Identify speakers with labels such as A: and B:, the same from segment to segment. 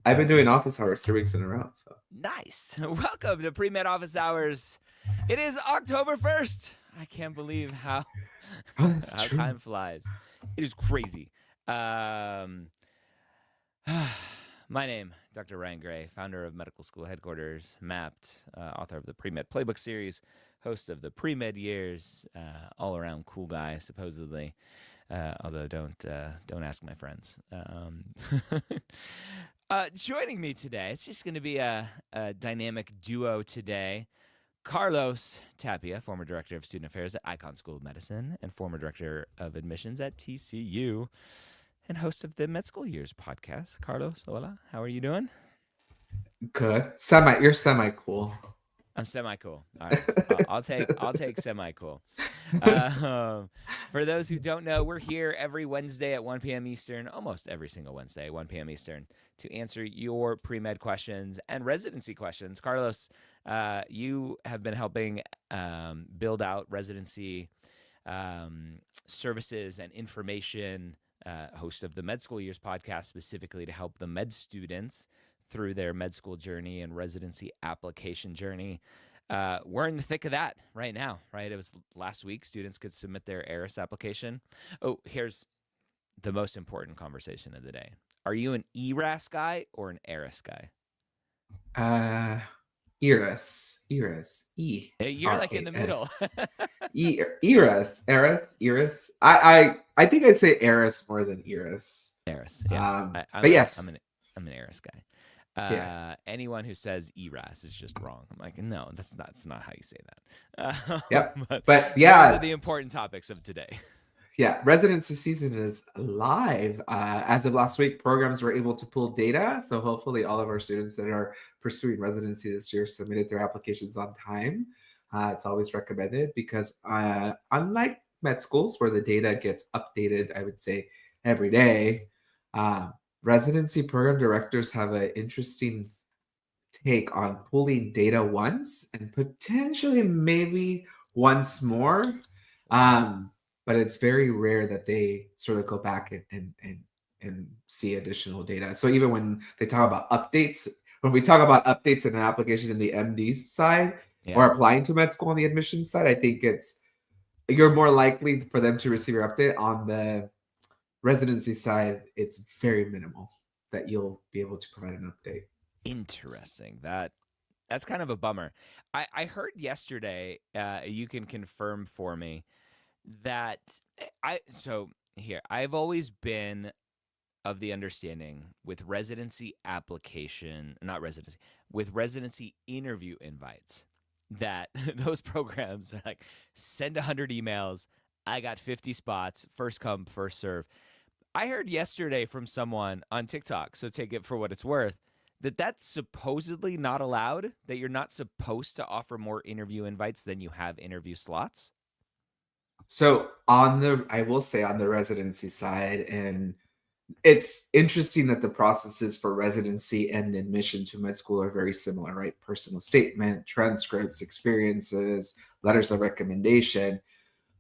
A: I've been doing office hours 3 weeks in a row. So
B: Nice. Welcome to Premed Office Hours. It is October 1st. I can't believe how
A: oh, that's
B: how
A: true.
B: time flies. It is crazy. Um, my name, Dr. Ryan Gray, founder of Medical School Headquarters, Mapped, author of the Premed Playbook series, host of the Premed Years, all around cool guy, supposedly. Although don't ask my friends. Joining me today, it's just going to be a dynamic duo today. Carlos Tapia, former director of student affairs at Icon School of Medicine and former director of admissions at TCU, and host of the Med School Years podcast. Carlos, hola, how are you doing?
A: Good. You're semi cool.
B: I'm semi cool. All right, I'll take semi cool. For those who don't know, we're here every Wednesday at 1 p.m. Eastern, almost every single Wednesday, 1 p.m. Eastern, to answer your pre-med questions and residency questions. Carlos, you have been helping build out residency services and information, host of the Med School Years podcast, specifically to help the med students through their med school journey and residency application journey. We're in the thick of that right now, right? It was last week. Students could submit their ARIS application. Oh, here's the most important conversation of the day. Are you an ERAS guy or an ARIS guy?
A: Iris,
B: You're like in the middle.
A: ERAS. Iris. I think I'd say Eris more than Iris.
B: ARIS, yeah.
A: But yes,
B: I'm an ARIS guy.
A: yeah,
B: Anyone who says ERAS is just wrong. I'm like, no, that's not how you say that.
A: yep.
B: But
A: But
B: those are
A: yeah,
B: the important topics of today.
A: yeah, residency season is live. As of last week, programs were able to pull data. So hopefully, all of our students that are pursuing residency this year submitted their applications on time. It's always recommended because, unlike med schools where the data gets updated, I would say every day, uh, residency program directors have an interesting take on pulling data once and potentially maybe once more.
B: Wow.
A: But it's very rare that they sort of go back and see additional data. So even when they talk about updates, when we talk about updates in an application in the MD side
B: Yeah.
A: or applying to med school on the admissions side, I think you're more likely for them to receive your update. On the residency side, it's very minimal that you'll be able to provide an update.
B: Interesting. That's kind of a bummer. I heard yesterday, you can confirm for me that I've always been of the understanding with residency application, not residency, with residency interview invites that those programs are like send 100 emails, I got 50 spots, first come, first serve. I heard yesterday from someone on TikTok, so take it for what it's worth, that that's supposedly not allowed, that you're not supposed to offer more interview invites than you have interview slots.
A: So I will say on the residency side, and it's interesting that the processes for residency and admission to med school are very similar, right? Personal statement, transcripts, experiences, letters of recommendation.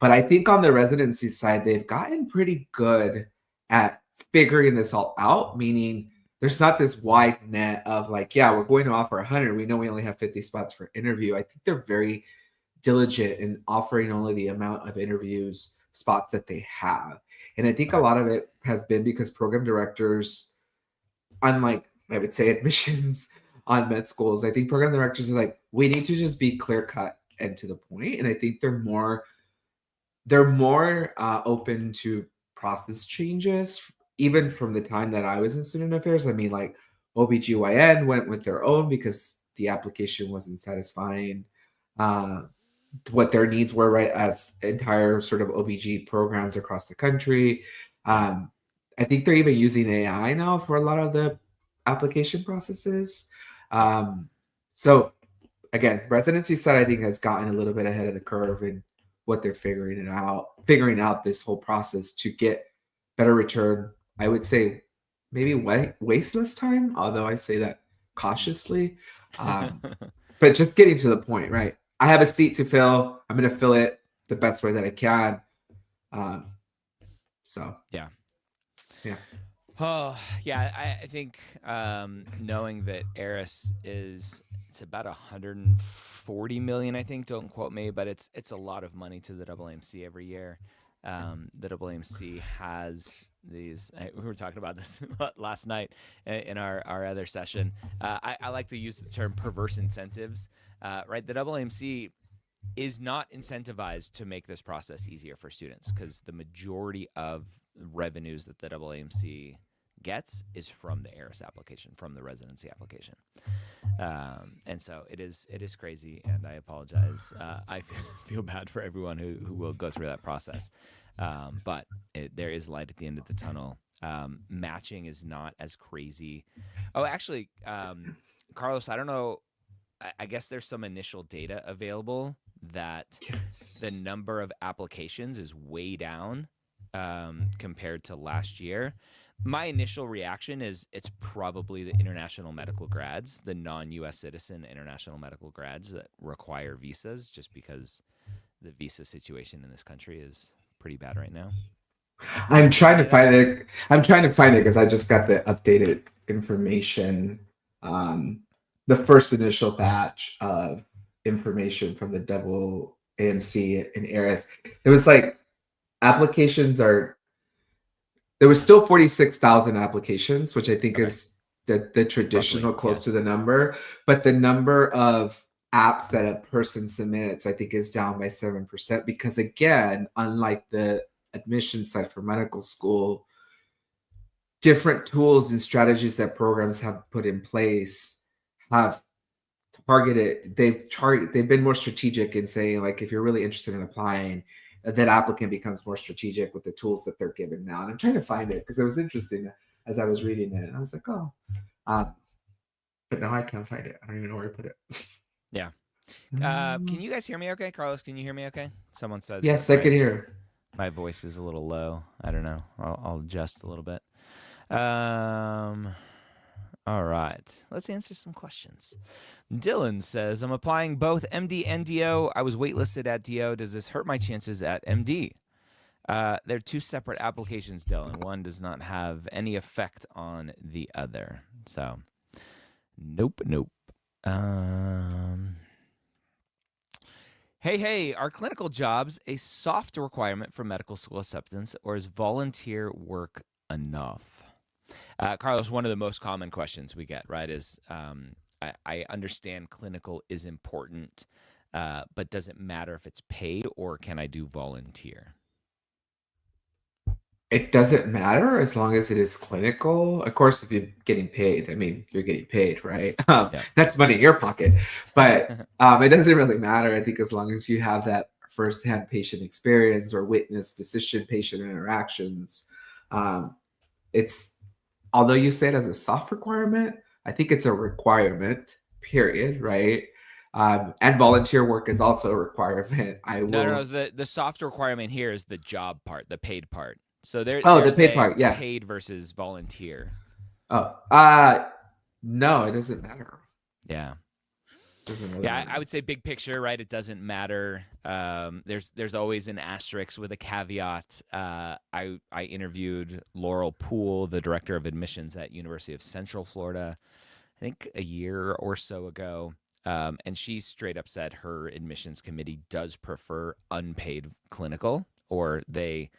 A: But I think on the residency side, they've gotten pretty good at figuring this all out, meaning there's not this wide net of like, yeah, we're going to offer 100. We know we only have 50 spots for interview. I think they're very diligent in offering only the amount of interviews spots that they have. And I think a
B: Okay.
A: lot of it has been because program directors, unlike I would say admissions on med schools, I think program directors are like, we need to just be clear cut and to the point. And I think they're more open to process changes, even from the time that I was in student affairs. I mean, like OBGYN went with their own because the application wasn't satisfying uh, what their needs were, right, as entire sort of OBG programs across the country.
B: Yeah.
A: Um, I think they're even using AI now for a lot of the application processes.
B: Yeah.
A: So again, residency side I think has gotten a little bit ahead of the curve in what they're figuring out this whole process to get better return. I would say maybe waste less time, although I say that cautiously. Um, but just getting to the point, right? I have a seat to fill. I'm going to fill it the best way that I can. Um, so
B: Yeah.
A: yeah.
B: Oh, yeah. I think knowing that Eris it's about 140 million, I think. Don't quote me, but it's a lot of money to the AAMC every year. The AAMC has these. We were talking about this last night in our other session. I like to use the term perverse incentives. Right, the AAMC is not incentivized to make this process easier for students because the majority of revenues that the AAMC gets is from the ARIS application, from the residency application. And so it is crazy, and I apologize. I feel bad for everyone who will go through that process. But there is light at the end of the tunnel. Matching is not as crazy. Oh, actually, Carlos, I don't know. I guess there's some initial data available that the
A: Yes.
B: number of applications is way down compared to last year. My initial reaction is it's probably the international medical grads, the non-US citizen international medical grads that require visas, just because the visa situation in this country is pretty bad right now. Do you
A: I'm
B: see any
A: trying to
B: data?
A: find it. I'm trying to find it because I just got the updated information. Um, the first initial batch of information from the double ANC and ARIS. It was like applications are there was still 46,000 applications, which I think
B: Okay.
A: is the
B: Roughly,
A: traditional
B: yeah.
A: close to the number, but the number of apps that a person submits, I think, is down by 7% because, again, unlike the admission side for medical school, different tools and strategies that programs have put in place have they've been more strategic in saying, like, if you're really interested in applying, that applicant becomes more strategic with the tools that they're given now. And I'm trying to find it because it was interesting as I was reading it, and I was like, oh, um, but now I can't find it. I don't even know where I put it.
B: Yeah. Can
A: Um,
B: you guys hear me okay? Carlos, can you hear me okay? Someone says
A: yes, I can hear.
B: my voice is a little low. I don't know. I'll adjust a little bit. Um, all right. Let's answer some questions. Dylan says, I'm applying both MD and DO. I was waitlisted at DO. Does this hurt my chances at MD? They're two separate applications, Dylan. One does not have any effect on the other. So, nope, nope. Hey, are clinical jobs a soft requirement for medical school acceptance, or is volunteer work enough? Carlos, one of the most common questions we get, right, is I understand clinical is important, but does it matter if it's paid or can I do volunteer?
A: It doesn't matter as long as it is clinical. Of course, if you're getting paid, I mean, you're getting paid, right?
B: Yeah.
A: That's money in your pocket. But it doesn't really matter. I think as long as you have that firsthand patient experience or witness physician-patient interactions, um, it's although you say it as a soft requirement, I think it's a requirement. Period. Right? And volunteer work is also a requirement. I
B: No.
A: will.
B: The soft requirement here is the job part, the paid part. So
A: Oh,
B: they're
A: the paid
B: saying
A: part. Yeah.
B: paid versus volunteer.
A: Oh, no, it doesn't matter.
B: Yeah.
A: It doesn't really
B: Yeah, I
A: matter.
B: would say big picture, right? It doesn't matter. There's always an asterisk with a caveat. I interviewed Laurel Poole, the director of admissions at University of Central Florida, I think a year or so ago, and she straight up said her admissions committee does prefer unpaid clinical, or they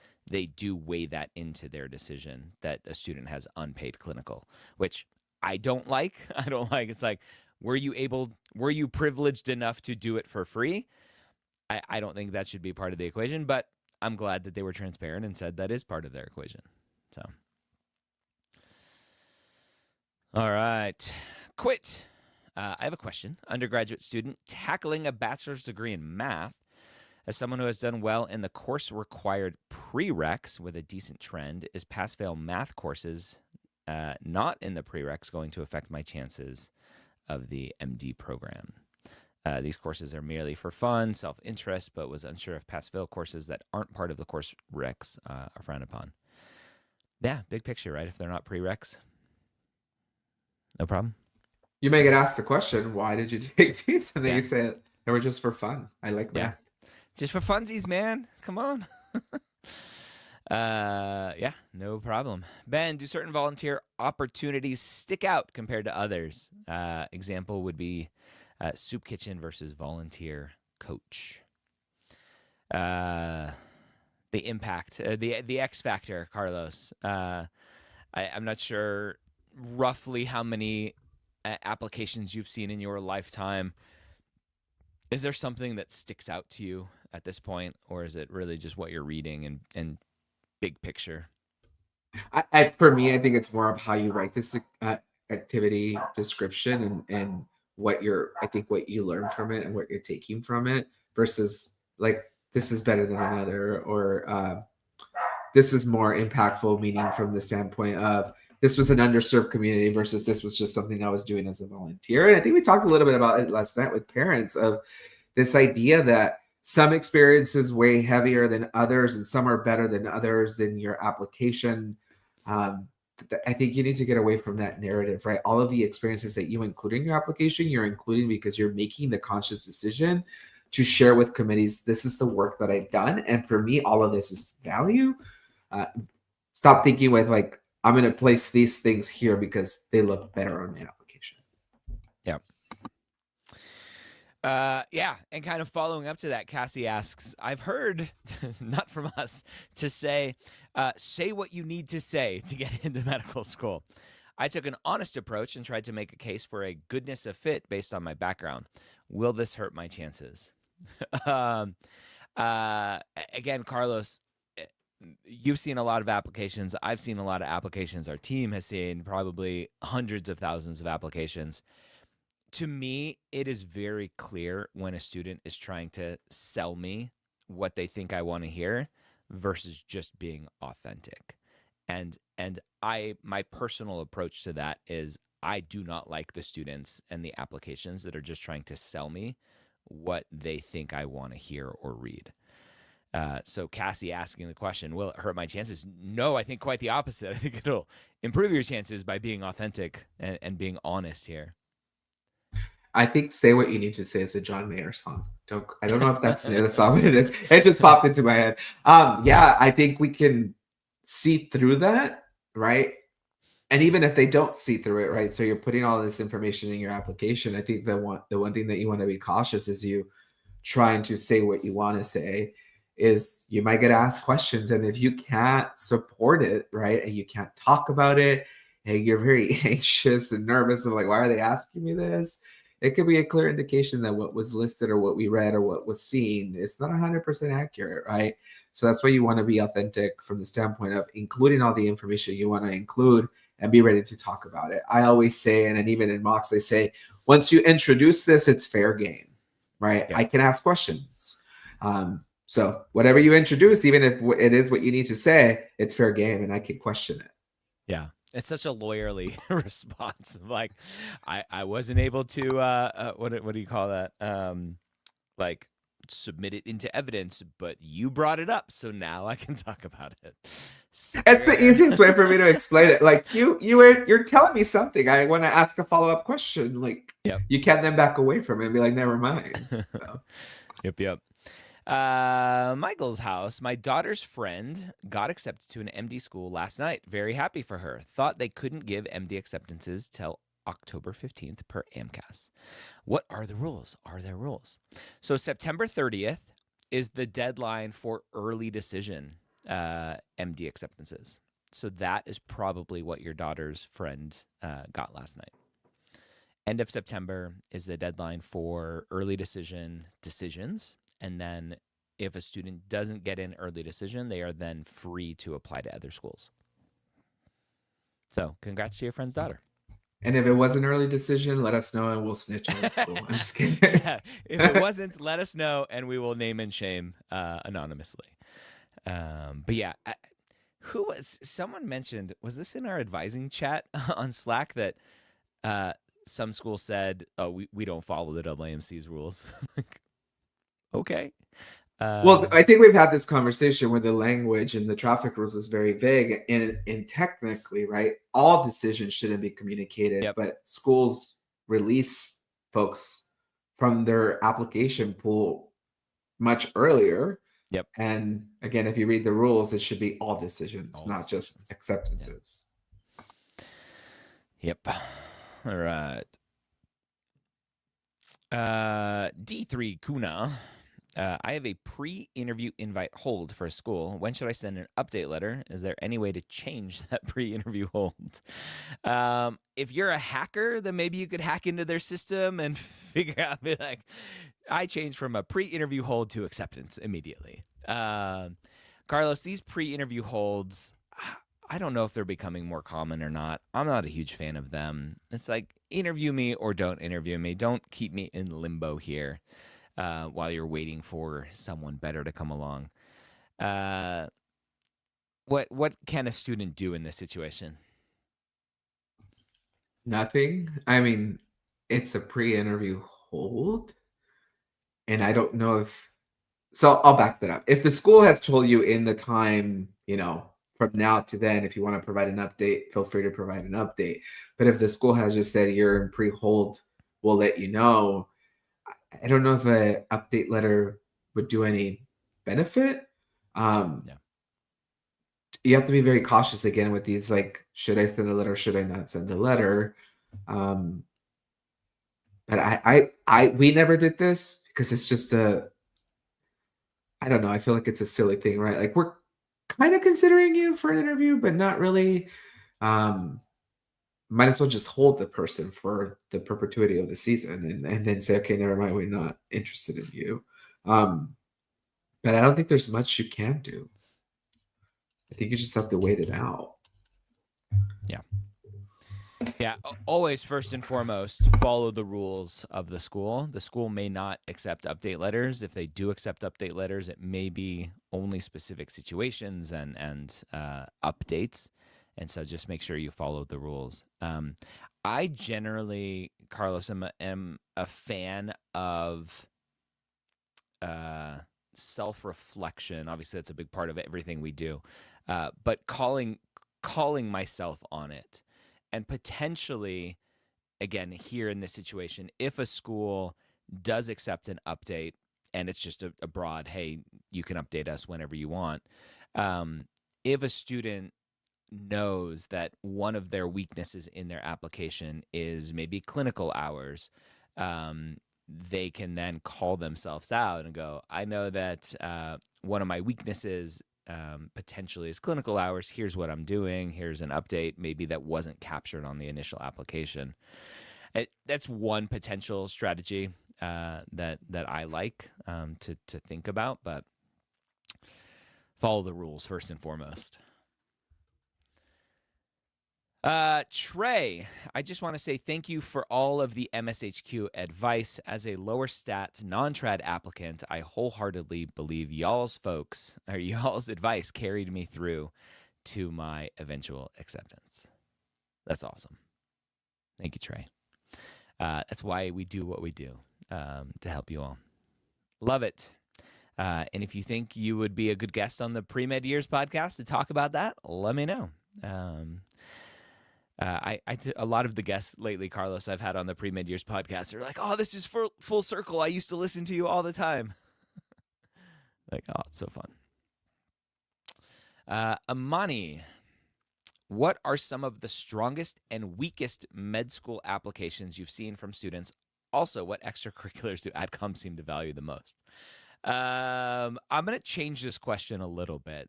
B: do weigh that into their decision that a student has unpaid clinical, which I don't like. I don't like. It's like, were you privileged enough to do it for free? I don't think that should be part of the equation, but I'm glad that they were transparent and said that is part of their equation. So, all right. Quit. I have a question. Undergraduate student tackling a bachelor's degree in math. As someone who has done well in the course required prereqs with a decent trend, is pass fail math courses not in the prereqs going to affect my chances of the MD program? These courses are merely for fun, self-interest, but was unsure if pass-fail courses that aren't part of the course recs are frowned upon. Yeah, big picture, right? If they're not prereqs, no problem.
A: You may get asked the question, why did you take these? And then you
B: Yeah,
A: say they were just for fun. I like
B: yeah.
A: math.
B: Just for funsies, man. Come on. Yeah, no problem. Ben, do certain volunteer opportunities stick out compared to others? Example would be soup kitchen versus volunteer coach. Uh, the impact, the X factor, Carlos. I'm not sure roughly how many applications you've seen in your lifetime. Is there something that sticks out to you at this point, or is it really just what you're reading and big picture?
A: For me, I think it's more of how you write this activity description and what you're, I think what you learn from it and what you're taking from it versus like this is better than another or this is more impactful, meaning from the standpoint of this was an underserved community versus this was just something I was doing as a volunteer. And I think we talked a little bit about it last night with parents of this idea that some experiences weigh heavier than others and some are better than others in your application. um, I think you need to get away from that narrative, right? All of the experiences that you include in your application, you're including because you're making the conscious decision to share with committees, this is the work that I've done. And for me, all of this is value. uh, Stop thinking with like, I'm going to place these things here because they look better on my application.
B: Yeah. Yeah, and kind of following up to that, Cassie asks, I've heard, not from us, to say what you need to say to get into medical school. I took an honest approach and tried to make a case for a goodness of fit based on my background. Will this hurt my chances? um, Again, Carlos, you've seen a lot of applications. I've seen a lot of applications. Our team has seen probably hundreds of thousands of applications. To me, it is very clear when a student is trying to sell me what they think I want to hear versus just being authentic. And my personal approach to that is I do not like the students and the applications that are just trying to sell me what they think I want to hear or read. So Cassie asking the question, will it hurt my chances? No, I think quite the opposite. I think it'll improve your chances by being authentic and being honest here.
A: I think "Say What You Need to Say" is a John Mayer song. I don't know if that's the song, but it is. It just popped into my head. Yeah, I think we can see through that, right? And even if they don't see through it, right? So you're putting all this information in your application. I think the one thing that you want to be cautious is you trying to say what you want to say is you might get asked questions, and if you can't support it, right, and you can't talk about it, and you're very anxious and nervous and like, why are they asking me this? It could be a clear indication that what was listed or what we read or what was seen is not 100% accurate, right? So that's why you want to be authentic from the standpoint of including all the information you want to include and be ready to talk about it. I always say, and even in mocks, they say, once you introduce this, it's fair game, right?
B: Yep.
A: I can ask questions. So whatever you introduce, even if it is what you need to say, it's fair game, and I can question it.
B: Yeah. It's such a lawyerly response. Like, I wasn't able to what do you call that? Like submit it into evidence, but you brought it up, so now I can talk about it.
A: It's the easiest way for me to explain it. Like you're telling me something. I want to ask a follow-up question. Like
B: Yep.
A: you can't then back away from it and be like, never mind. So.
B: Yep. Michael's house. My daughter's friend got accepted to an MD school last night. Very happy for her. Thought they couldn't give MD acceptances till October 15th per AMCAS. What are the rules? Are there rules? So September 30th is the deadline for early decision MD acceptances. So that is probably what your daughter's friend got last night. End of September is the deadline for early decisions. And then if a student doesn't get an early decision, they are then free to apply to other schools. So congrats to your friend's daughter.
A: And if it was an early decision, let us know and we'll snitch on the school. I'm just kidding.
B: Yeah, if it wasn't, let us know and we will name and shame anonymously. But yeah, who was someone mentioned? Was this in our advising chat on Slack that some school said, "Oh, we don't follow the AAMC's rules"? Okay.
A: Well, I think we've had this conversation where the language and the traffic rules is very vague, and technically, right, all decisions shouldn't be communicated,
B: Yep.
A: but schools release folks from their application pool much earlier.
B: Yep.
A: And again, if you read the rules, it should be all decisions,
B: All
A: not just
B: decisions. Yeah.
A: acceptances.
B: Yep. All right. D3 Kuna. I have a pre-interview invite hold for a school. When should I send an update letter? Is there any way to change that pre-interview hold? If you're a hacker, then maybe you could hack into their system and figure out, be like, I changed from a pre-interview hold to acceptance immediately. Carlos, these pre-interview holds, I don't know if they're becoming more common or not. I'm not a huge fan of them. It's like, interview me or don't interview me. Don't keep me in limbo here while you're waiting for someone better to come along. Uh, what can a student do in this situation?
A: Nothing. I mean, it's a pre-interview hold, and I don't know if so I'll back that up. If the school has told you in the time, from now to then, if you want to provide an update, feel free to provide an update. But if the school has just said you're in pre-hold, we'll let you know. I don't know if an update letter would do any benefit. Um,
B: Yeah.
A: you have to be very cautious again with these, like, should I send a letter? Should I not send a letter? Um, but we never did this because it's just I don't know. I feel like it's a silly thing, right? Like, we're kind of considering you for an interview, but not really. Um, might as well just hold the person for the perpetuity of the season and then say, okay, never mind, we're not interested in you. Um, but I don't think there's much you can do. I think you just have to wait it out.
B: Yeah. Yeah, always first and foremost, follow the rules of the school. The school may not accept update letters. If they do accept update letters, it may be only specific situations and updates. And so just make sure you follow the rules. I generally, Carlos, am a fan of self reflection. Obviously, that's a big part of everything we do. But calling myself on it, and potentially, again, here in this situation, if a school does accept an update and it's just a broad, hey, you can update us whenever you want. If a student knows that one of their weaknesses in their application is maybe clinical hours, they can then call themselves out and go, I know that one of my weaknesses potentially is clinical hours. Here's what I'm doing. Here's an update. Maybe that wasn't captured on the initial application. That's one potential strategy that I like to think about, but follow the rules first and foremost. Trey, I just want to say thank you for all of the MSHQ advice. As a lower stat, non-trad applicant, I wholeheartedly believe y'all's advice carried me through to my eventual acceptance. That's awesome. Thank you, Trey. That's why we do what we do, to help you all. Love it. And if you think you would be a good guest on the Premed Years podcast to talk about that, let me know. A lot of the guests lately, Carlos, I've had on the Pre-Mid Years podcast are like, oh, this is full circle. I used to listen to you all the time. Like, oh, it's so fun. Amani, what are some of the strongest and weakest med school applications you've seen from students? Also, what extracurriculars do AdCom seem to value the most? I'm going to change this question a little bit,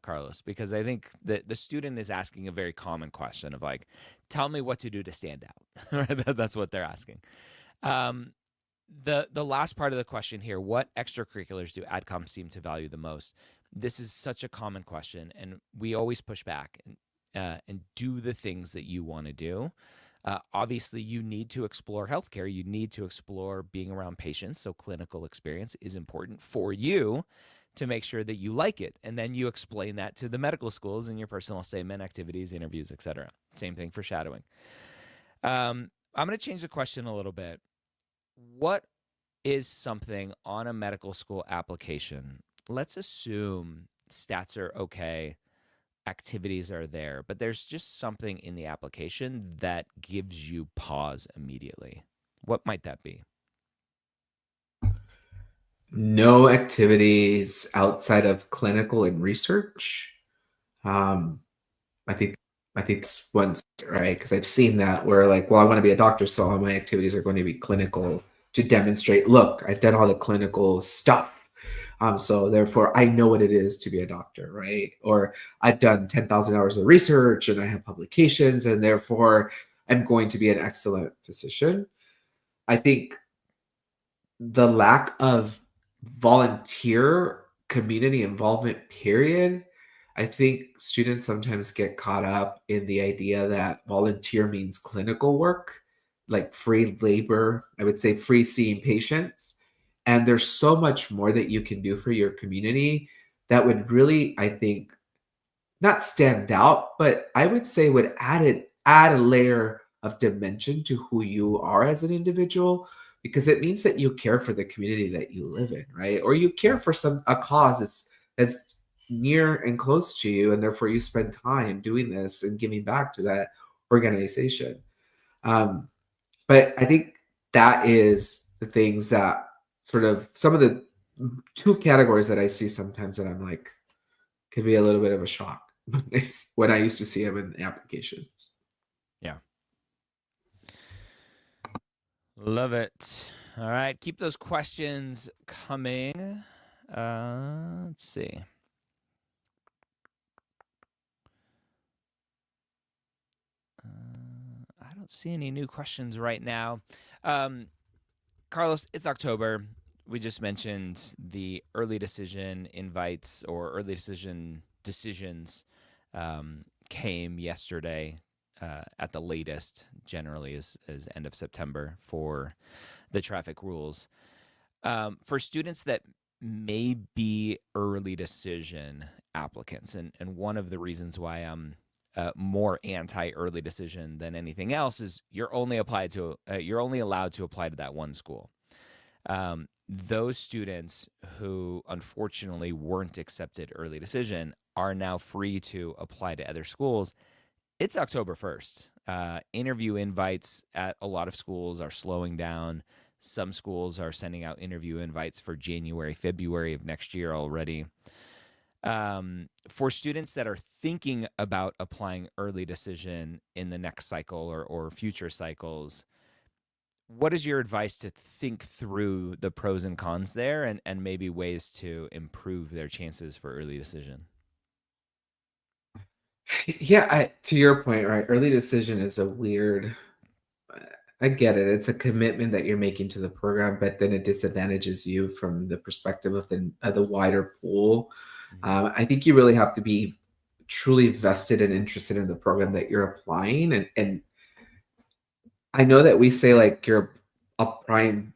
B: Carlos, because I think that the student is asking a very common question of like, tell me what to do to stand out. That's what they're asking. The last part of the question here, what extracurriculars do AdCom seem to value the most? This is such a common question, and we always push back and do the things that you want to do. Obviously, you need to explore healthcare. You need to explore being around patients. So clinical experience is important for you to make sure that you like it. And then you explain that to the medical schools in your personal statement, activities, interviews, etc. Same thing for shadowing. I'm going to change the question a little bit. What is something on a medical school application? Let's assume stats are okay, activities are there, but there's just something in the application that gives you pause immediately. What might that be?
A: No activities outside of clinical and research. Um, I think I think it's one right because I've seen that where like, well, I want to be a doctor, so all my activities are going to be clinical to demonstrate. Look, I've done all the clinical stuff, so therefore I know what it is to be a doctor, right? Or I've done 10,000 hours of research and I have publications, and therefore I'm going to be an excellent physician. I think the lack of volunteer community involvement period, I think students sometimes get caught up in the idea that volunteer means clinical work, like free labor, I would say free seeing patients, and there's so much more that you can do for your community that would really, I think, not stand out, but I would say would add a layer of dimension to who you are as an individual because it means that you care for the community that you live in, right? Or you care for some a cause that's near and close to you, and therefore you spend time doing this and giving back to that organization. Um, but I think that is the things that sort of some of the two categories that I see sometimes that I'm like, could be a little bit of a shock when I used to see them in applications.
B: Yeah. Love it. All right. Keep those questions coming. Let's see. I don't see any new questions right now. Um, Carlos, it's October. We just mentioned the early decision invites or early decisions came yesterday at the latest, generally is end of September for the traffic rules. For students that may be early decision applicants, and one of the reasons why I'm more anti early decision than anything else is you're only allowed to apply to that one school. Those students who unfortunately weren't accepted early decision are now free to apply to other schools. It's October 1st. Interview invites at a lot of schools are slowing down. Some schools are sending out interview invites for January, February of next year already. For students that are thinking about applying early decision in the next cycle or future cycles, what is your advice to think through the pros and cons there and maybe ways to improve their chances for early decision?
A: Yeah, to your point, right? Early decision is a weird. I get it. It's a commitment that you're making to the program, but then it disadvantages you from the perspective of the wider pool.
B: Mm-hmm.
A: I think you really have to be truly vested and interested in the program that you're applying, and I know that we say like you're applying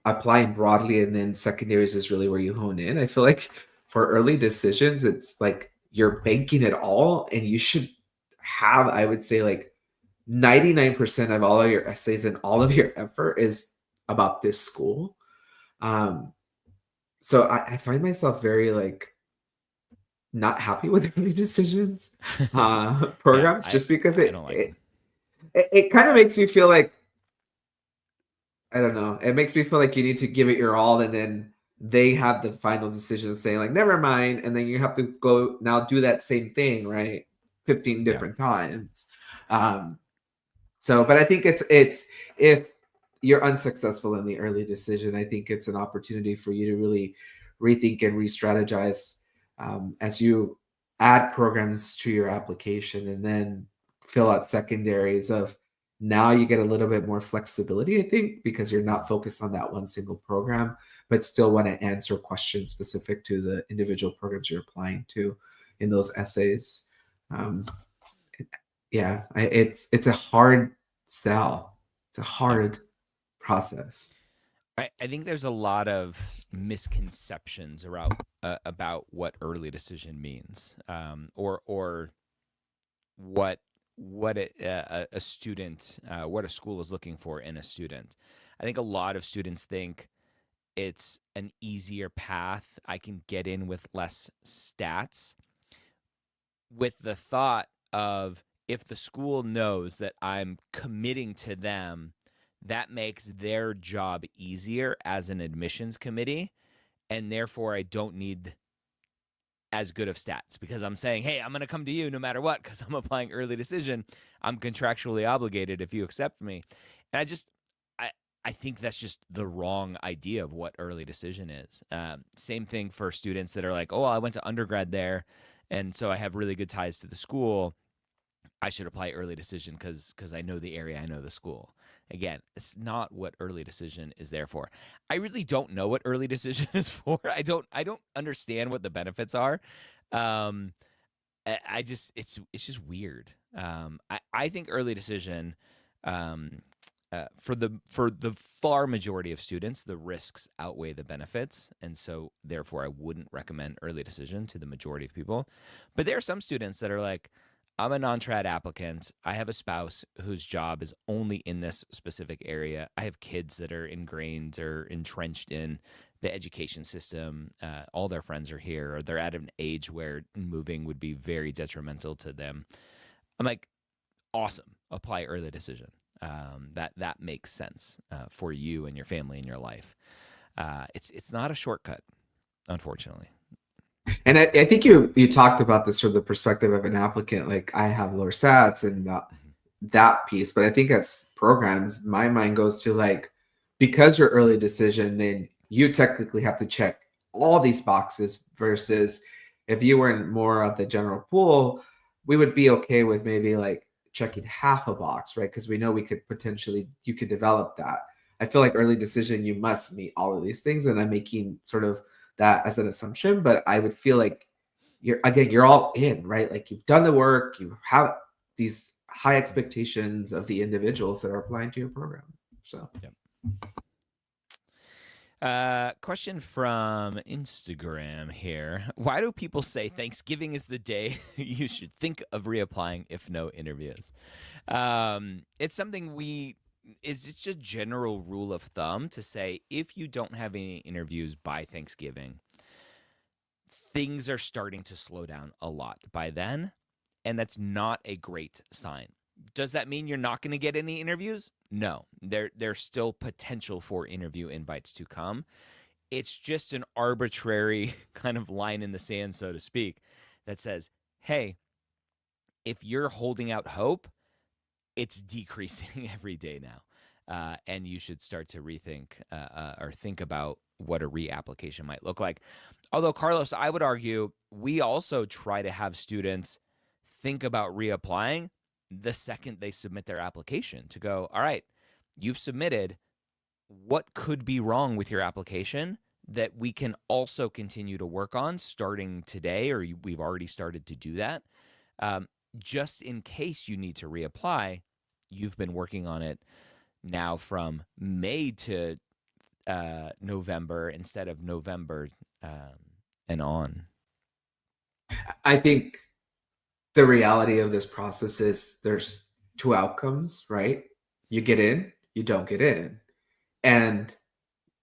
A: broadly and then secondaries is really where you hone in. I feel like for early decisions, it's like you're banking it all and you should have, I would say like 99% of all of your essays and all of your effort is about this school. Um, so I find myself very like not happy with early decisions
B: Yeah,
A: programs just because
B: I don't like them.
A: it kind of makes you feel like I don't know. It makes me feel like you need to give it your all, and then they have the final decision of saying like, never mind, and then you have to go now do that same thing, right? 15
B: Yeah.
A: different times. Um, so, but I think it's if you're unsuccessful in the early decision, I think it's an opportunity for you to really rethink and re-strategize as you add programs to your application, and then fill out secondaries of now you get a little bit more flexibility, I think, because you're not focused on that one single program, but still want to answer questions specific to the individual programs you're applying to in those essays. Um, yeah, it's a hard sell. It's a
B: Yeah.
A: hard process.
B: I think there's a lot of misconceptions about what early decision means, or what a student what a school is looking for in a student. I think a lot of students think it's an easier path. I can get in with less stats, with the thought of if the school knows that I'm committing to them, that makes their job easier as an admissions committee and therefore I don't need as good of stats because I'm saying, hey, I'm going to come to you no matter what because I'm applying early decision. I'm contractually obligated if you accept me. And I, I think that's just the wrong idea of what early decision is. Same thing for students that are like, oh, I went to undergrad there, and so I have really good ties to the school. I should apply early decision because I know the area, I know the school. Again, it's not what early decision is there for. I really don't know what early decision is for. I don't understand what the benefits are. Um, I just it's just weird. I think early decision um, for the far majority of students, the risks outweigh the benefits, and so therefore I wouldn't recommend early decision to the majority of people. But there are some students that are like, I'm a non-trad applicant. I have a spouse whose job is only in this specific area. I have kids that are ingrained or entrenched in the education system. All their friends are here, or they're at an age where moving would be very detrimental to them. I'm like, awesome. Apply early decision. That makes sense for you and your family and your life. It's not a shortcut, unfortunately.
A: And I think you talked about this from the perspective of an applicant, like I have lower stats and
B: Mhm.
A: that piece. But I think as programs, my mind goes to like, because you're early decision, then you technically have to check all these boxes versus if you were in more of the general pool, we would be okay with maybe like checking half a box, right? Because we know we could potentially, you could develop that. I feel like early decision, you must meet all of these things. And I'm making sort of that as an assumption, but I would feel like you're all in, right? Like you've done the work, you have these high
B: Mhm.
A: expectations of the individuals that are applying to your program. So
B: Yep. Question from Instagram here. Why do people say Thanksgiving is the day you should think of reapplying if no interviews? It's something it's just a general rule of thumb to say if you don't have any interviews by Thanksgiving, things are starting to slow down a lot by then, and that's not a great sign. Does that mean you're not going to get any interviews? No. There's still potential for interview invites to come. It's just an arbitrary kind of line in the sand, so to speak, that says, hey, if you're holding out hope, it's decreasing every day now. And you should start to rethink or think about what a reapplication might look like. Although, Carlos, I would argue we also try to have students think about reapplying the second they submit their application to go, all right, you've submitted. What could be wrong with your application that we can also continue to work on starting today, or we've already started to do that? Um, just in case you need to reapply, you've been working on it now from May to November instead of November and on.
A: I think the reality of this process is there's two outcomes, right? You get in, you don't get in. And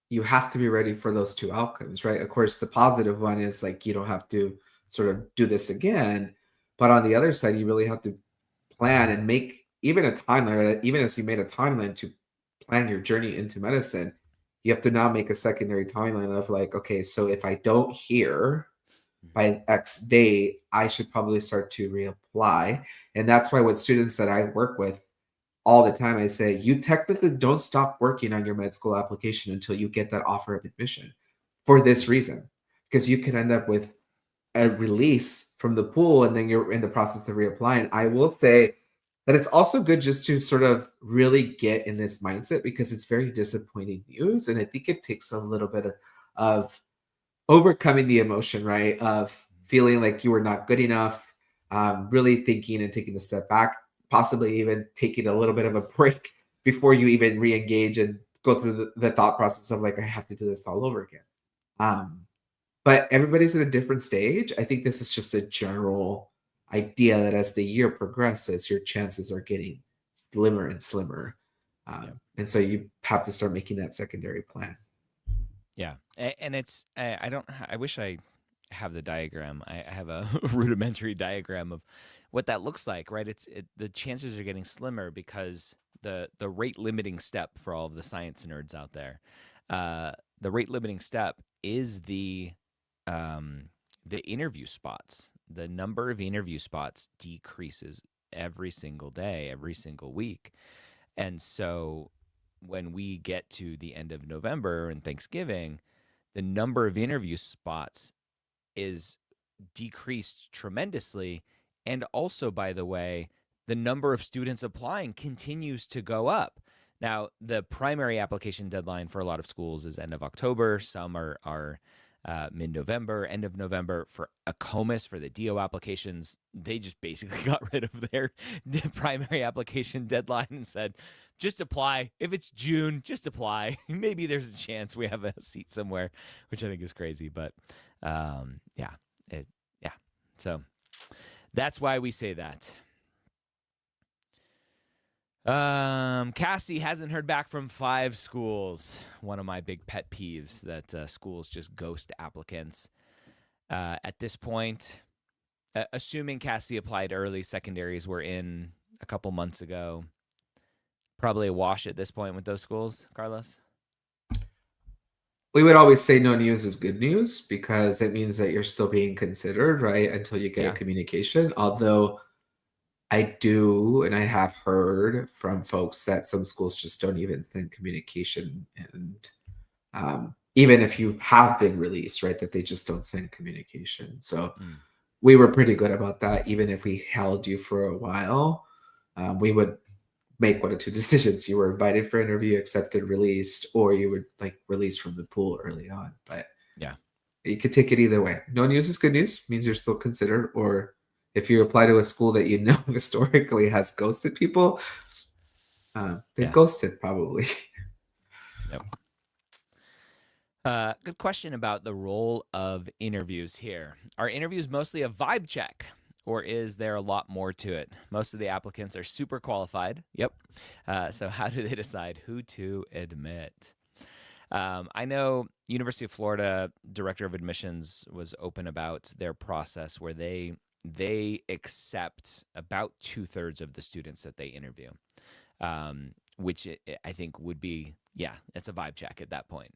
A: you have to be ready for those two outcomes, right? Of course, the positive one is like you don't have to sort of do this again. But on the other side, you really have to plan and make even a timeline, even as you made a timeline to plan your journey into medicine, you have to now make a secondary timeline of like, okay, so if I don't hear by X date, I should probably start to reapply. And that's why with students that I work with all the time, I say, you technically don't stop working on your med school application until you get that offer of admission for this reason, because you could end up with a release from the pool and then you're in the process of reapplying. I will say that it's also good just to sort of really get in this mindset because it's very disappointing news. And I think it takes a little bit of overcoming the emotion, right? Of feeling like you were not good enough, really thinking and taking a step back, possibly even taking a little bit of a break before you even re-engage and go through the thought process of like, I have to do this all over again. Um, but everybody's at a different stage. I think this is just a general idea that as the year progresses, your chances are getting slimmer and slimmer.
B: Yeah.
A: And so you have to start making that secondary plan.
B: Yeah, and it's I don't I wish I have the diagram. I have a rudimentary diagram of what that looks like. Right, the chances are getting slimmer because the rate limiting step for all of the science nerds out there. the rate limiting step is the interview spots. The number of interview spots decreases every single day, every single week. And so when we get to the end of November and Thanksgiving, the number of interview spots is decreased tremendously. And also, by the way, the number of students applying continues to go up. Now, the primary application deadline for a lot of schools is end of October. Some are mid-November, end of November. For ACOMAS, for the DO applications, they just basically got rid of their primary application deadline and said, just apply. If it's June, just apply. Maybe there's a chance we have a seat somewhere, which I think is crazy. But yeah, yeah. So that's why we say that. Cassie hasn't heard back from 5 schools. One of my big pet peeves, that schools just ghost applicants. At this point, assuming Cassie applied early, secondaries were in a couple months ago. Probably a wash at this point with those schools, Carlos?
A: We would always say no news is good news because it means that you're still being considered, right? Until you get a
B: Yeah.
A: communication. Although I do, and I have heard from folks that some schools just don't even send communication. And even if you have been released, right, that they just don't send communication. So we were pretty good about that. Even if we held you for a while, we would make one of two decisions. You were invited for interview, accepted, released, or you would like released from the pool early on. But
B: Yeah.
A: you could take it either way. No news is good news, means you're still considered. Or if you apply to a school that you know historically has ghosted people, they
B: Yeah.
A: ghosted probably.
B: Yep. Good question about the role of interviews here. Are interviews mostly a vibe check, or is there a lot more to it? Most of the applicants are super qualified. Yep. So how do they decide who to admit? I know University of Florida Director of Admissions was open about their process where they accept about 2/3 of the students that they interview, which I think would be, yeah, it's a vibe check at that point.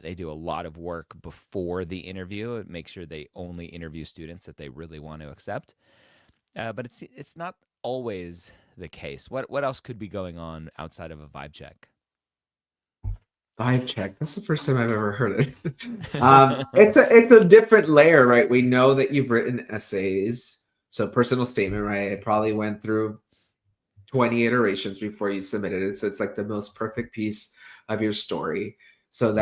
B: They do a lot of work before the interview, make sure they only interview students that they really want to accept. But it's not always the case. What else could be going on outside of a vibe check?
A: Vibe check. That's the first time I've ever heard it. It's a different layer, right? We know that you've written essays, so personal statement, right? It probably went through 20 iterations before you submitted it, so it's like the most perfect piece of your story. So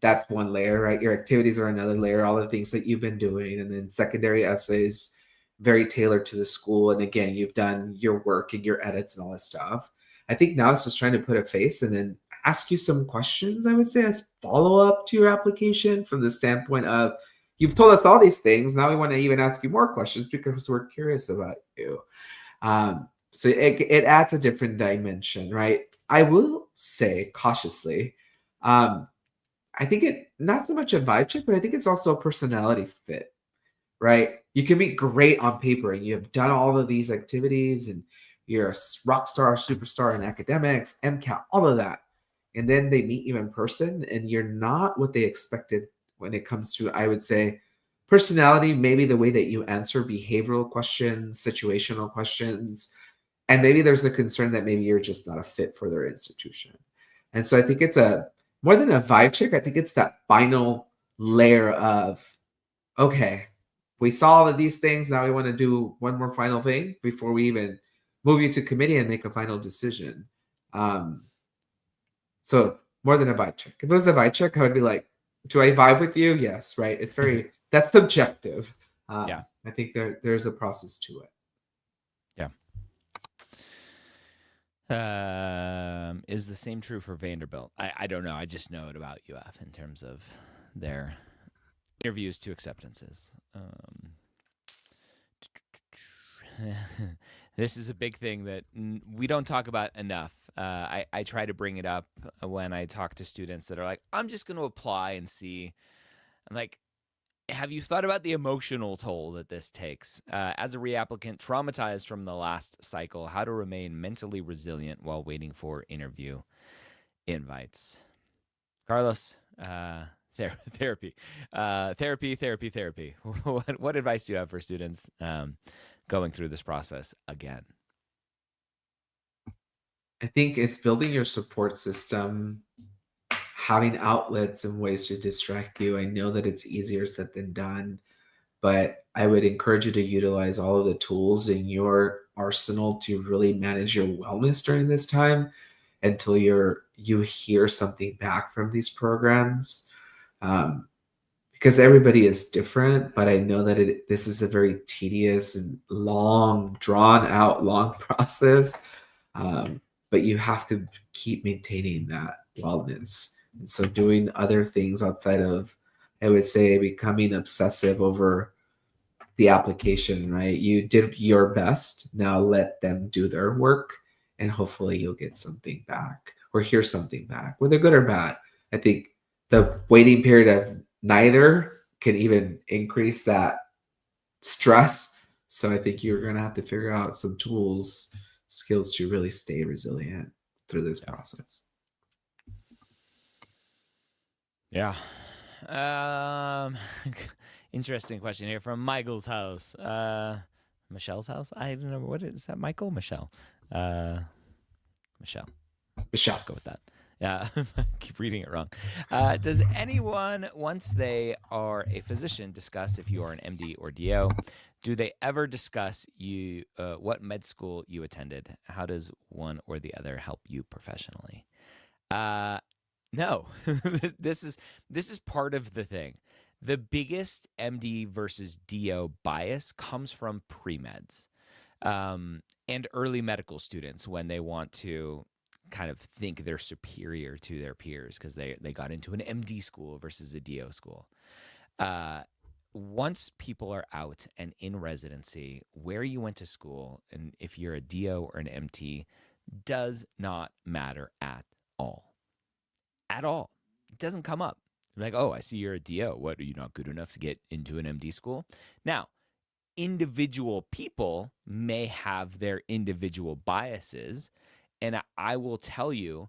A: that's one layer, right? Your activities are another layer, all the things that you've been doing, and then secondary essays, very tailored to the school. And again, you've done your work and your edits and all this stuff. I think now it's just trying to put a face and then ask you some questions, I would say, as follow up to your application from the standpoint of you've told us all these things. Now we want to even ask you more questions because we're curious about you. So it adds a different dimension, right? I will say cautiously, I think it not so much a vibe check, but I think it's also a personality fit, right? You can be great on paper and you have done all of these activities and you're a rock star, superstar in academics, MCAT, all of that. And then they meet you in person and you're not what they expected when it comes to, I would say, personality, maybe the way that you answer behavioral questions, situational questions. And maybe there's a concern that maybe you're just not a fit for their institution. And so I think it's a more than a vibe check, I think it's that final layer of, okay, we saw all of these things. Now we want to do one more final thing before we even move you to committee and make a final decision. Um, so more than a vibe check. If it was a vibe check, I would be like, do I vibe with you? Yes, right. It's very, that's subjective.
B: Yeah.
A: I think there's a process to it.
B: Yeah. Is the same true for Vanderbilt? I don't know. I just know it about UF in terms of their interviews to acceptances. This is a big thing that we don't talk about enough. I try to bring it up when I talk to students that are like, I'm just going to apply and see. I'm like, have you thought about the emotional toll that this takes? As a reapplicant traumatized from the last cycle, how to remain mentally resilient while waiting for interview invites? Carlos, therapy, therapy. What advice do you have for students going through this process again?
A: I think it's building your support system, having outlets and ways to distract you. I know that it's easier said than done, but I would encourage you to utilize all of the tools in your arsenal to really manage your wellness during this time until you hear something back from these programs. Um, because everybody is different, but I know that this is a very tedious and long, drawn out, long process. Um, but you have to keep maintaining that wellness. And so doing other things outside of, I would say, becoming obsessive over the application, right? You did your best. Now let them do their work and hopefully you'll get something back or hear something back, whether good or bad. I think the waiting period of neither can even increase that stress. So I think you're going to have to figure out some tools, skills to really stay resilient through this
B: Yeah.
A: process.
B: Yeah. Interesting question here from Michael's house. Michelle's house? I don't know. What is that? Michael? Michelle. Uh, Michelle.
A: Michelle.
B: Let's go with that. Yeah, I keep reading it wrong. Does anyone, once they are a physician, discuss if you are an MD or DO? Do they ever discuss what med school you attended? How does one or the other help you professionally? No, this is part of the thing. The biggest MD versus DO bias comes from pre-meds and early medical students when they want to kind of think they're superior to their peers because they got into an MD school versus a DO school. Once people are out and in residency, where you went to school, and if you're a DO or an MT, does not matter at all. At all. It doesn't come up. Like, oh, I see you're a DO. What, are you not good enough to get into an MD school? Now, individual people may have their individual biases. And I will tell you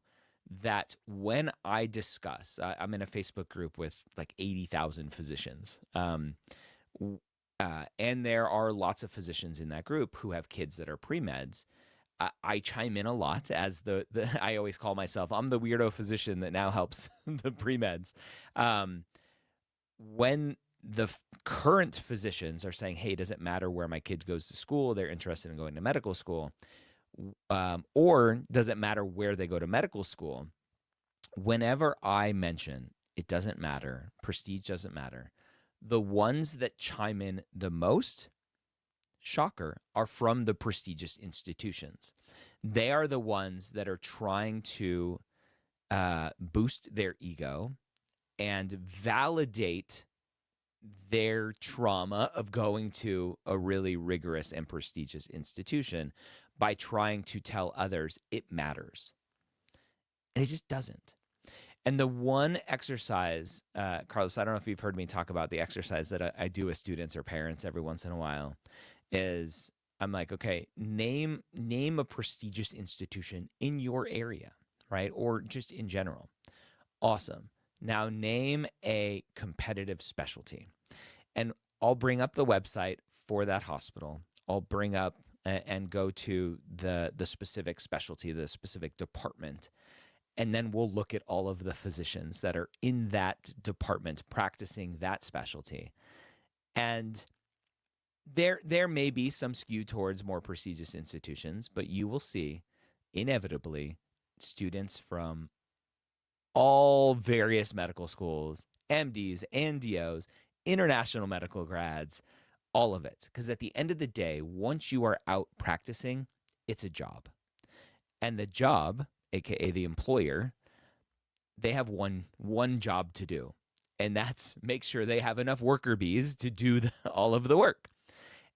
B: that when I discuss, I'm in a Facebook group with like 80,000 physicians. And there are lots of physicians in that group who have kids that are pre-meds. I chime in a lot as I always call myself, I'm the weirdo physician that now helps the pre-meds. When the current physicians are saying, hey, does it matter where my kid goes to school? They're interested in going to medical school. Or does it matter where they go to medical school? Whenever I mention it doesn't matter, prestige doesn't matter, the ones that chime in the most, shocker, are from the prestigious institutions. They are the ones that are trying to boost their ego and validate their trauma of going to a really rigorous and prestigious institution by trying to tell others it matters. And it just doesn't. And the one exercise, Carlos, I don't know if you've heard me talk about the exercise that I do with students or parents every once in a while, is I'm like, okay, name a prestigious institution in your area, right? Or just in general. Awesome. Now name a competitive specialty. And I'll bring up the website for that hospital. I'll bring up and go to the specific specialty, the specific department, and then we'll look at all of the physicians that are in that department practicing that specialty. And there may be some skew towards more prestigious institutions, but you will see inevitably students from all various medical schools, MDs and DOs, international medical grads, all of it. Because at the end of the day, once you are out practicing, it's a job. And the job, aka the employer, they have one job to do. And that's make sure they have enough worker bees to do all of the work.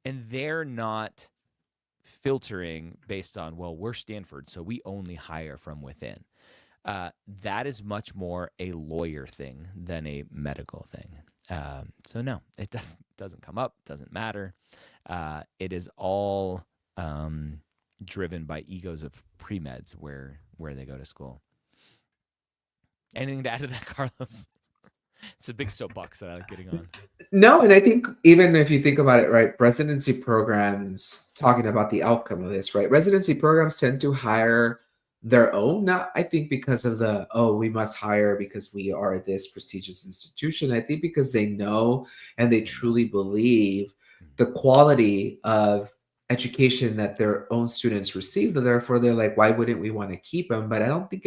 B: And they're not filtering based on, well, we're Stanford, so we only hire from within. That is much more a lawyer thing than a medical thing. So no, it doesn't come up, doesn't matter. It is all driven by egos of pre-meds where they go to school. Anything to add to that, Carlos? It's a big soapbox that I like getting on.
A: No, and I think even if you think about it, right, residency programs, talking about the outcome of this, right, residency programs tend to hire their own, not I think because of the, oh, we must hire because we are this prestigious institution. I think because they know and they
B: Mm-hmm.
A: truly believe the quality of education that their own students receive. Therefore, they're like, why wouldn't we want to keep them? But I don't think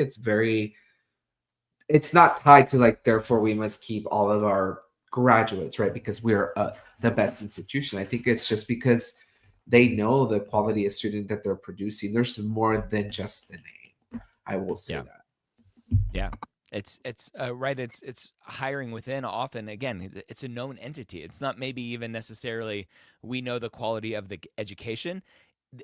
A: it's not tied to like therefore we must keep all of our graduates, right, because we're the best institution. I think it's just because they know the quality of student that they're producing. There's more than just the name, I will say
B: Yeah.
A: that.
B: Yeah. It's right. It's hiring within. Often, again, it's a known entity. It's not maybe even necessarily we know the quality of the education.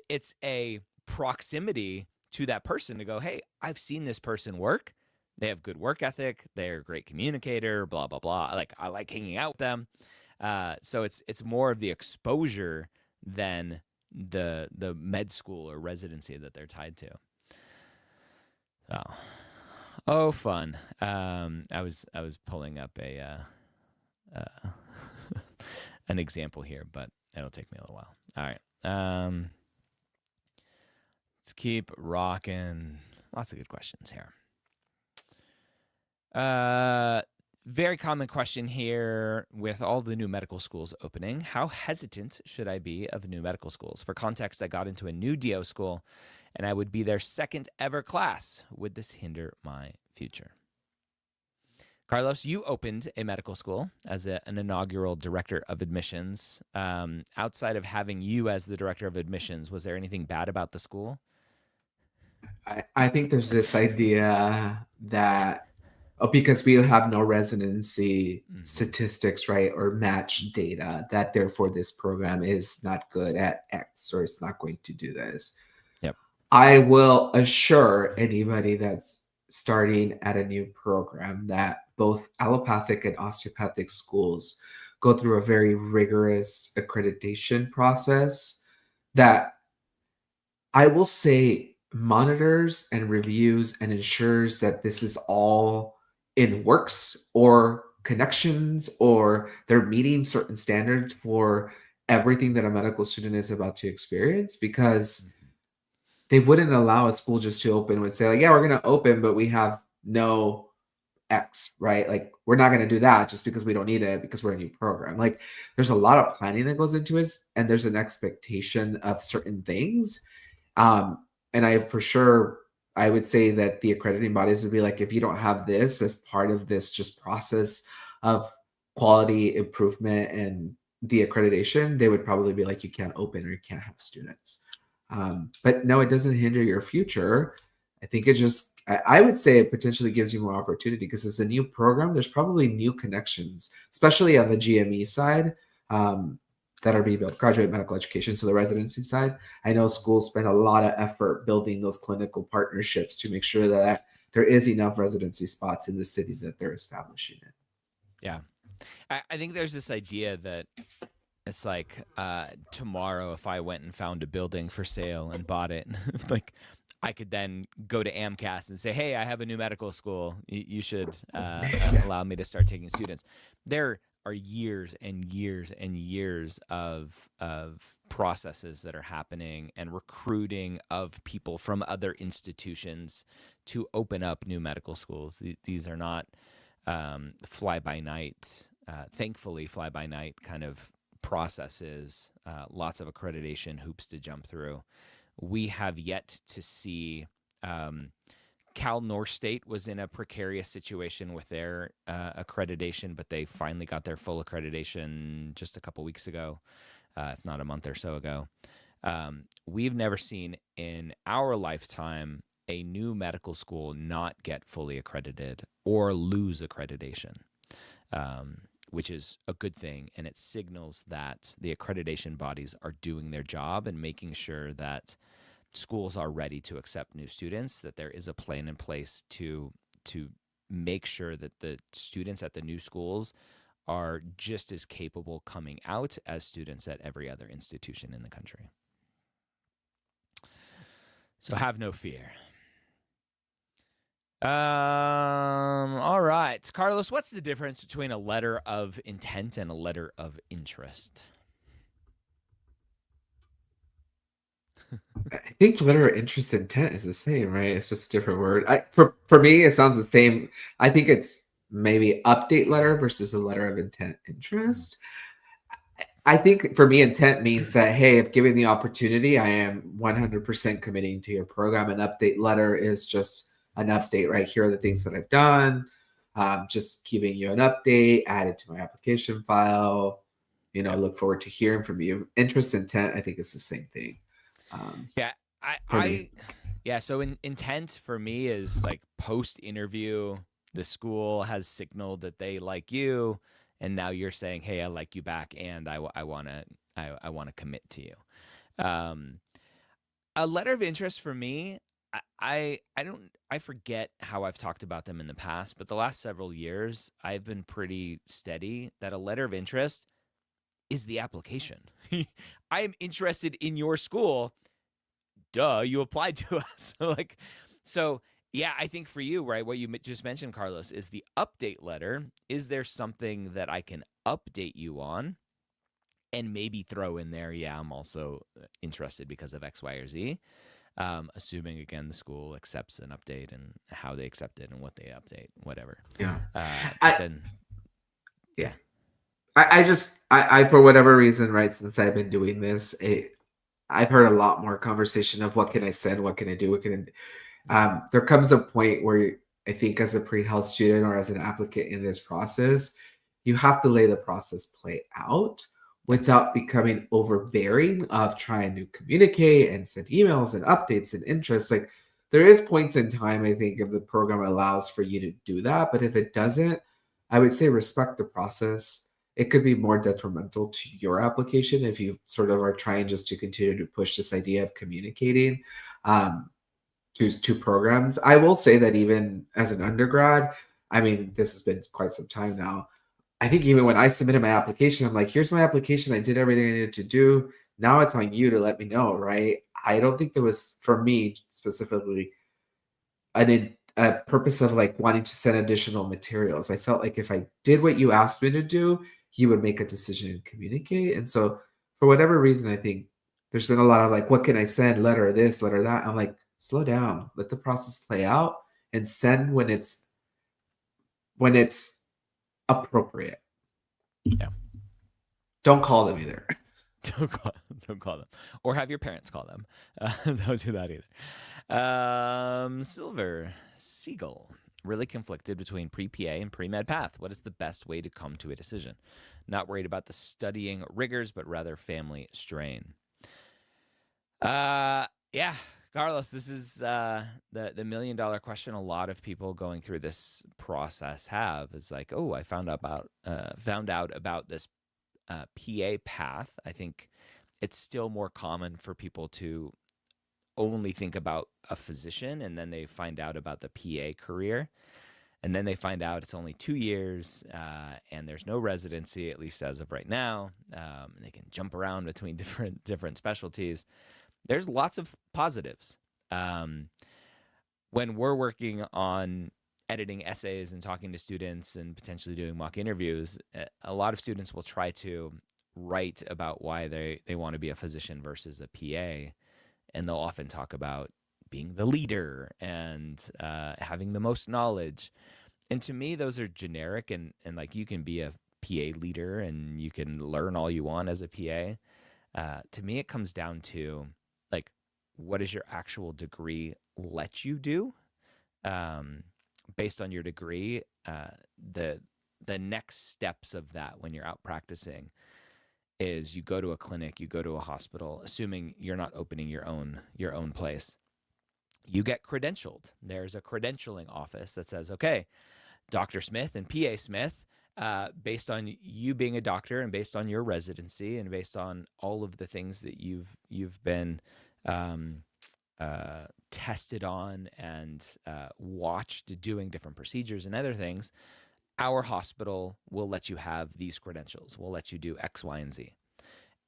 B: It's a proximity to that person to go, hey, I've seen this person work. They have good work ethic. They're a great communicator. Blah blah blah. Like I like hanging out with them. So it's more of the exposure than the med school or residency that they're tied to. So, oh, fun. I was pulling up uh an example here, but it'll take me a little while. All right. Let's keep rocking. Lots of good questions here. Very common question here with all the new medical schools opening. How hesitant should I be of new medical schools? For context, I got into a new DO school and I would be their second ever class. Would this hinder my future? Carlos, you opened a medical school as an inaugural director of admissions. Outside of having you as the director of admissions, was there anything bad about the school?
A: I think there's this idea that, oh, because we have no residency
B: Mm-hmm.
A: statistics, right, or match data, that therefore this program is not good at X or it's not going to do this.
B: Yep.
A: I will assure anybody that's starting at a new program that both allopathic and osteopathic schools go through a very rigorous accreditation process that I will say monitors and reviews and ensures that this is all in works or connections or they're meeting certain standards for everything that a medical student is about to experience, because
B: Mm-hmm.
A: they wouldn't allow a school just to open and say like, yeah, we're going to open, but we have no X, right? Like we're not going to do that just because we don't need it because we're a new program. Like there's a lot of planning that goes into it, and there's an expectation of certain things. um, and I for sure I would say that the accrediting bodies would be like, if you don't have this as part of this just process of quality improvement and the accreditation, they would probably be like, you can't open or you can't have students. But no, it doesn't hinder your future. I think it just, I would say it potentially gives you more opportunity because it's a new program. There's probably new connections, especially on the GME side, um, that are being built, graduate medical education. So the residency side, I know schools spend a lot of effort building those clinical partnerships to make sure that there is enough residency spots in the city that they're establishing it.
B: Yeah. I think there's this idea that it's like tomorrow, if I went and found a building for sale and bought it, like I could then go to AMCAS and say, "Hey, I have a new medical school. You should
A: Yeah.
B: allow me to start taking students." There are years and years and years of processes that are happening and recruiting of people from other institutions to open up new medical schools. These are not fly by night. Thankfully, fly by night kind of processes, lots of accreditation hoops to jump through. We have yet to see. Cal North State was in a precarious situation with their accreditation, but they finally got their full accreditation just a couple weeks ago, if not a month or so ago. We've never seen in our lifetime a new medical school not get fully accredited or lose accreditation, which is a good thing. And it signals that the accreditation bodies are doing their job and making sure that schools are ready to accept new students, that there is a plan in place to make sure that the students at the new schools are just as capable coming out as students at every other institution in the country. So have no fear. right, Carlos, what's the difference between a letter of intent and a letter of interest?
A: I think letter of interest intent is the same, right? It's just a different word. For me, it sounds the same. I think it's maybe update letter versus a letter of intent interest. I think for me, intent means that, hey, if given the opportunity, I am 100% committing to your program. An update letter is just an update, right? Here are the things that I've done. Just giving you an update, add it to my application file.
B: Yeah.
A: Look forward to hearing from you. Interest intent, I think, is the same thing
B: Yeah. I,
A: for me.
B: I yeah, so intent for me is like post interview, the school has signaled that they like you, and now you're saying, "Hey, I like you back, and I want to I want to commit to you." Um, a letter of interest for me, I don't I forget how I've talked about them in the past, but the last several years I've been pretty steady that a letter of interest is the application. I am interested in your school. Duh, you applied to us. So yeah, I think for you, right, what you just mentioned, Carlos, is the update letter. Is there something that I can update you on? And maybe throw in there, yeah, I'm also interested because of X, Y, or Z. Assuming again the school accepts an update and how they accept it and what they update, whatever.
A: Yeah.
B: But
A: I
B: then,
A: yeah.
B: yeah,
A: I for whatever reason, right, since I've been doing this, I've heard a lot more conversation of what can I send, what can I do, what can there comes a point where I think as a pre-health student or as an applicant in this process, you have to lay the process play out
B: yeah,
A: without becoming overbearing of trying to communicate and send emails and updates and interest. Like there is points in time, I think, if the program allows for you to do that. But if it doesn't, I would say respect the process. It could be more detrimental to your application if you sort of are trying just to continue to push this idea of communicating. Um, to programs. I will say that even as an undergrad, I mean, this has been quite some time now. I think even when I submitted my application, I'm like, here's my application. I did everything I needed to do. Now it's on you to let me know, right? I don't think there was, for me specifically, a purpose of like wanting to send additional materials. I felt like if I did what you asked me to do, you would make a decision and communicate. And so, for whatever reason, I think there's been a lot of like, what can I send? Letter this, letter that. I'm like, slow down, let the process play out, and send when it's appropriate.
B: yeah.
A: Don't call them either.
B: Don't call, don't call them, or have your parents call them. Don't do that either. Silver Seagull, really conflicted between pre-PA and pre-med path. What is the best way to come to a decision? Not worried about the studying rigors, but rather family strain. Yeah, Carlos, this is the $1 million question. A lot of people going through this process have is like, oh, I found out about this PA path. I think it's still more common for people to only think about a physician and then they find out about the PA career. And then they find out it's only 2 years and there's no residency, at least as of right now. And they can jump around between different specialties. There's lots of positives. When we're working on editing essays and talking to students and potentially doing mock interviews, a lot of students will try to write about why they want to be a physician versus a PA. And they'll often talk about being the leader and having the most knowledge. And to me, those are generic and like you can be a PA leader and you can learn all you want as a PA. To me, it comes down to like, what does your actual degree let you do? Based on your degree, the next steps of that when you're out practicing is you go to a clinic, you go to a hospital, assuming you're not opening your own place. You get credentialed. There's a credentialing office that says, okay, Dr. Smith and PA Smith, based on you being a doctor and based on your residency and based on all of the things that you've been tested on and watched doing different procedures and other things, our hospital will let you have these credentials. We'll let you do X, Y, and Z.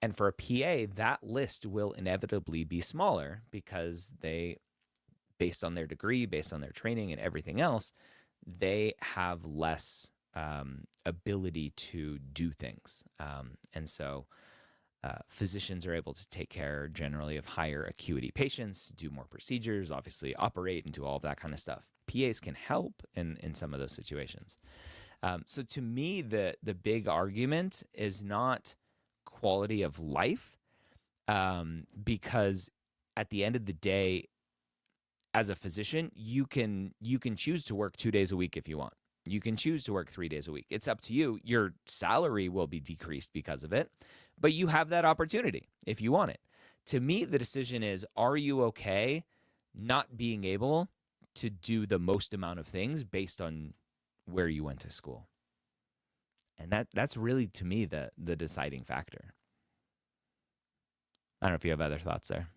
B: And for a PA, that list will inevitably be smaller because they, based on their degree, based on their training and everything else, they have less ability to do things. And so physicians are able to take care generally of higher acuity patients, do more procedures, obviously operate and do all of that kind of stuff. PAs can help in some of those situations. So to me, the big argument is not quality of life, because at the end of the day, as a physician, you can choose to work 2 days a week if you want. You can choose to work 3 days a week. It's up to you. Your salary will be decreased because of it, but you have that opportunity if you want it. To me, the decision is, are you okay not being able to do the most amount of things based on where you went to school? And that's really, to me, the deciding factor. I don't know if you have other thoughts there.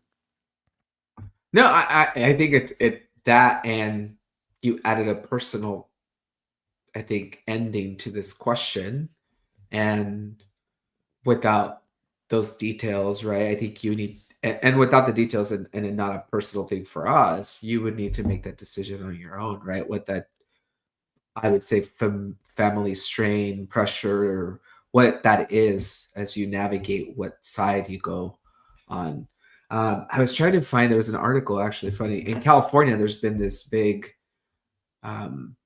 A: No, I think it that, and you added a personal, I think, ending to this question. And without those details, right? I think you need, and without the details, and not a personal thing for us, you would need to make that decision on your own, right? What that, I would say, from family strain, pressure, what that is as you navigate what side you go on. I was trying to find, there was an article, actually funny, in California. There's been this big, um,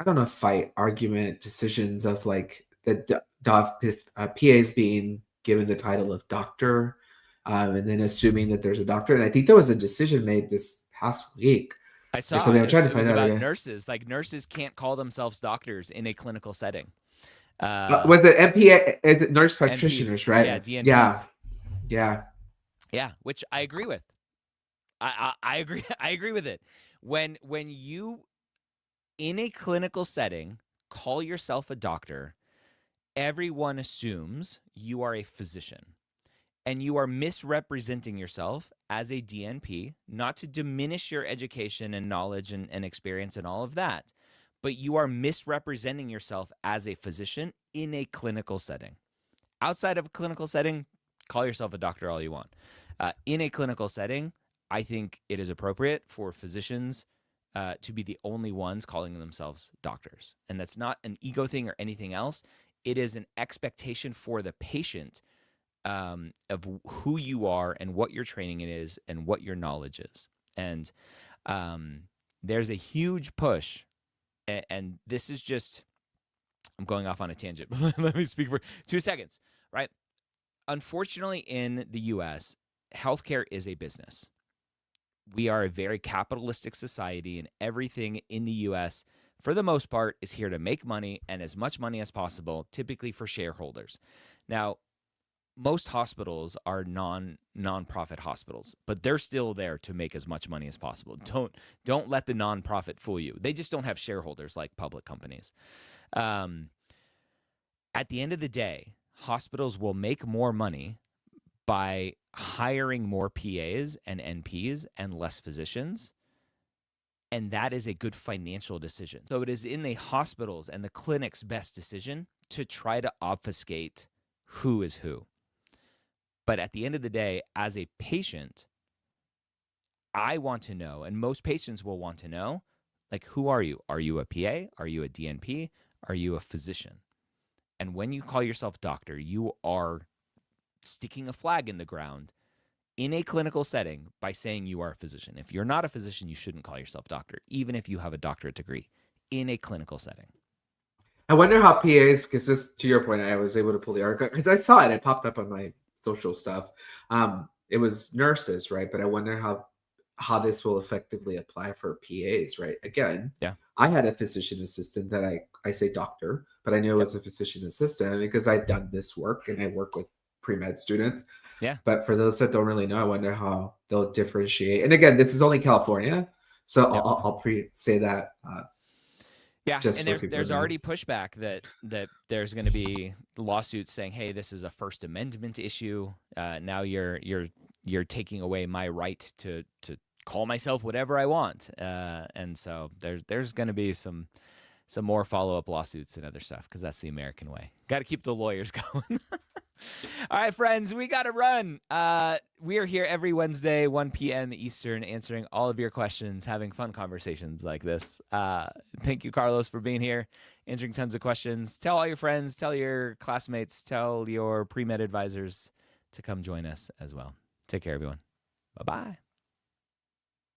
A: I don't know, fight, argument, decisions of like PAs being given the title of doctor, and then assuming that there's a doctor. And I think there was a decision made this past week
B: I
A: or
B: saw
A: something. I'm trying to
B: it was
A: find out
B: about
A: again.
B: nurses. Like, nurses can't call themselves doctors in a clinical setting.
A: Was it MPA, nurse
B: NPs,
A: practitioners,
B: yeah,
A: right? Yeah,
B: DNPs,
A: yeah.
B: yeah, which I agree with. I agree. I agree with it. When you, in a clinical setting, call yourself a doctor, everyone assumes you are a physician, and you are misrepresenting yourself as a DNP, not to diminish your education and knowledge and experience and all of that, but you are misrepresenting yourself as a physician in a clinical setting. Outside of a clinical setting, call yourself a doctor all you want. In a clinical setting, I think it is appropriate for physicians to be the only ones calling themselves doctors. And that's not an ego thing or anything else. It is an expectation for the patient, of who you are and what your training is and what your knowledge is. And there's a huge push, and this is just, I'm going off on a tangent, but let me speak for 2 seconds, right? Unfortunately, in the US, healthcare is a business. We are a very capitalistic society, and everything in the US, for the most part, is here to make money, and as much money as possible, typically for shareholders. Now, most hospitals are nonprofit hospitals, but they're still there to make as much money as possible. Don't let the nonprofit fool you. They just don't have shareholders like public companies. At the end of the day, hospitals will make more money by hiring more PAs and NPs and less physicians. And that is a good financial decision. So it is in the hospitals and the clinic's best decision to try to obfuscate who is who. But at the end of the day, as a patient, I want to know, and most patients will want to know, like, who are you? Are you a PA? Are you a DNP? Are you a physician? And when you call yourself doctor, you are sticking a flag in the ground in a clinical setting by saying you are a physician. If you're not a physician, you shouldn't call yourself doctor, even if you have a doctorate degree in a clinical setting.
A: I wonder how PAs, because this, to your point, I was able to pull the article because I saw it. It popped up on my social stuff. It was nurses, right? But I wonder how this will effectively apply for PAs, right? Again,
B: Yeah.
A: I had a physician assistant that I say doctor, but I knew it
B: Yep.
A: was a physician assistant because I'd done this work and I work with pre-med students.
B: Yeah.
A: But for those that don't really know, I wonder how they'll differentiate. And again, this is only California, so
B: Yep.
A: I'll say that
B: Yeah,
A: just
B: and
A: so people
B: there's
A: know.
B: already pushback that there's going to be lawsuits saying, "Hey, this is a First Amendment issue. Now you're taking away my right to call myself whatever I want." And so there's going to be some more follow up lawsuits and other stuff, because that's the American way. Got to keep the lawyers going. All right, friends, we got to run. We are here every Wednesday, 1 p.m. Eastern, answering all of your questions, having fun conversations like this. Thank you, Carlos, for being here, answering tons of questions. Tell all your friends, tell your classmates, tell your pre-med advisors to come join us as well. Take care, everyone. Bye-bye.